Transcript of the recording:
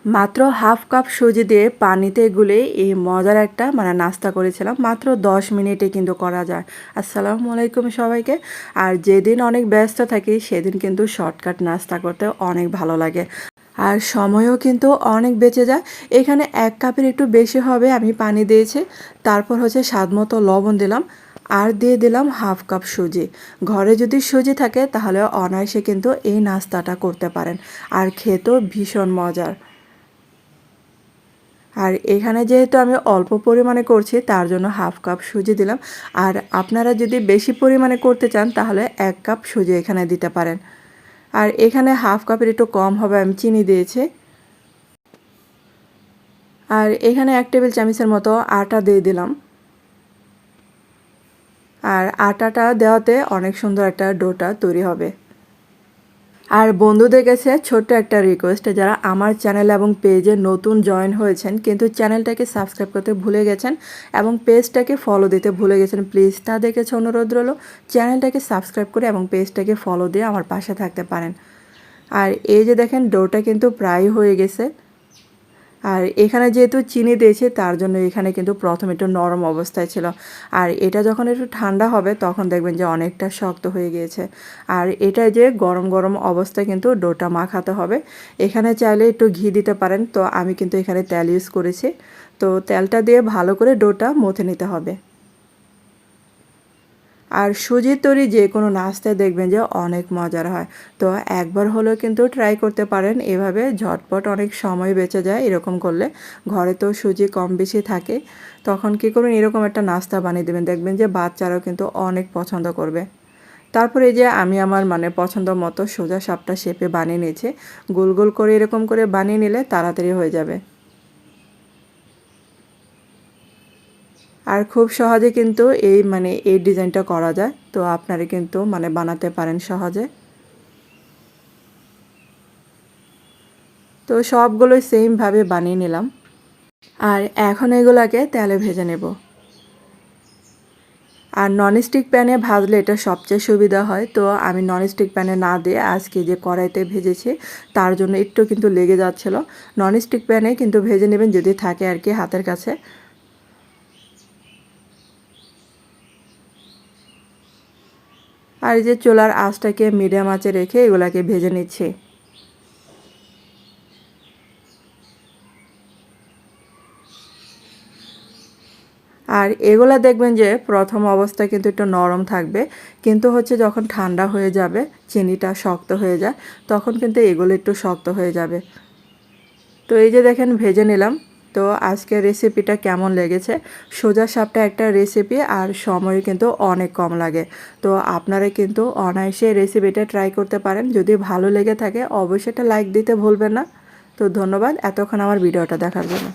মাত্র half cup সুজি দিয়ে পানিতে গুলে এই মজার একটা নাস্তা করেছিলাম। মাত্র 10 মিনিটে কিন্তু করা যায়। আসসালামু আলাইকুম সবাইকে। আর যেদিন অনেক ব্যস্ত থাকি সেদিন কিন্তু শর্টকাট নাস্তা করতে অনেক ভালো লাগে। আর সময়ও কিন্তু অনেক বেঁচে যায়। এখানে 1 কাপের একটু বেশি হবে আমি পানি দিয়েছি। তারপর হচ্ছে স্বাদমতো লবণ দিলাম। আর দিয়ে দিলাম হাফ কাপ সুজি। ঘরে যদি সুজি থাকে তাহলে অনায়াসে কিন্তু এই নাস্তাটা করতে পারেন। আর খেতেও ভীষণ মজার। আর এখানে যেহেতু আমি অল্প পরিমাণে করছি তার জন্য হাফ কাপ সুজি দিলাম। আর আপনারা যদি বেশি পরিমাণে করতে চান তাহলে 1 কাপ সুজি এখানে দিতে পারেন। আর এখানে হাফ কাপের একটু কম হবে আমি চিনি দিয়েছি। আর এখানে 1 টেবিল চামচের মতো আটা দিয়ে দিলাম। আর আটাটা দেওয়াতে অনেক সুন্দর একটা ডোটা তৈরি হবে। আর বন্ধুদের কাছে ছোট্ট একটা রিকোয়েস্ট, যারা আমার চ্যানেল এবং পেজে নতুন জয়েন হয়েছেন কিন্তু চ্যানেলটাকে সাবস্ক্রাইব করতে ভুলে গেছেন এবং পেজটাকে ফলো দিতে ভুলে গেছেন, প্লিজ তাদের কাছে অনুরোধ রইল চ্যানেলটাকে সাবস্ক্রাইব করে এবং পেজটাকে ফলো দিয়ে আমার পাশে থাকতে পারেন। আর এই যে দেখেন ডোটা কিন্তু প্রায় হয়ে গেছে। আর এখানে যেহেতু চিনি দিয়েছি তার জন্য এখানে কিন্তু প্রথমে একটু নরম অবস্থায় ছিল। আর এটা যখন একটু ঠান্ডা হবে তখন দেখবেন যে অনেকটা শক্ত হয়ে গিয়েছে। আর এটা যে গরম গরম অবস্থায় কিন্তু ডোটা মাখাতে হবে। এখানে চাইলে একটু ঘি দিতে পারেন, তো আমি কিন্তু এখানে তেল ইউজ করেছি। তো তেলটা দিয়ে ভালো করে ডোটা মথে নিতে হবে। আর সুজির তৈরি যে কোনো নাস্তায় দেখবেন যে অনেক মজার হয়। তো একবার হলেও কিন্তু ট্রাই করতে পারেন, এভাবে ঝটপট অনেক সময় বেঁচে যায় এরকম করলে। ঘরে তো সুজি কম বেশি থাকে, তখন কী করবেন এরকম একটা নাস্তা বানিয়ে দেবেন, দেখবেন যে বাচ্চারাও কিন্তু অনেক পছন্দ করবে। তারপরে এই যে আমি আমার পছন্দ মতো সোজা সাপটা শেপে বানিয়ে নিয়েছি। গোল গোল করে এরকম করে বানিয়ে নিলে তাড়াতাড়ি হয়ে যাবে। আর খুব সহজে কিন্তু এই ডিজাইনটা করা যায়, তো আপনারা কিন্তু বানাতে পারেন সহজে। তো সবগুলোই সেমভাবে বানিয়ে নিলাম। আর এখন এগুলাকে তেলে ভেজে নেব। আর ননস্টিক প্যানে ভাজলে এটা সবচেয়ে সুবিধা হয়, তো আমি ননস্টিক প্যানে না দিয়ে আজকে যে কড়াইতে ভেজেছি তার জন্য একটু কিন্তু লেগে যাচ্ছিলো। ননস্টিক প্যানে কিন্তু ভেজে নেবেন যদি থাকে আর কি হাতের কাছে। আর এই যে চুলার আঁচটাকে মিডিয়াম আঁচে রেখে এগুলাকে ভেজে নিচ্ছি। আর এগুলা দেখবেন যে প্রথম অবস্থায় কিন্তু একটু নরম থাকবে, কিন্তু হচ্ছে যখন ঠান্ডা হয়ে যাবে, চিনিটা শক্ত হয়ে যায়, তখন কিন্তু এগুলো একটু শক্ত হয়ে যাবে। তো এই যে দেখেন ভেজে নিলাম। তো আজকের রেসিপিটা কেমন লেগেছে? সোজা সাপটা একটা রেসিপি আর সময় কিন্তু অনেক কম লাগে। তো আপনারা কিন্তু অনায়াসে রেসিপিটা ট্রাই করতে পারেন। যদি ভালো লেগে থাকে অবশ্যই একটা লাইক দিতে ভুলবেন না। তো ধন্যবাদ এতক্ষণ আমার ভিডিওটা দেখার জন্য।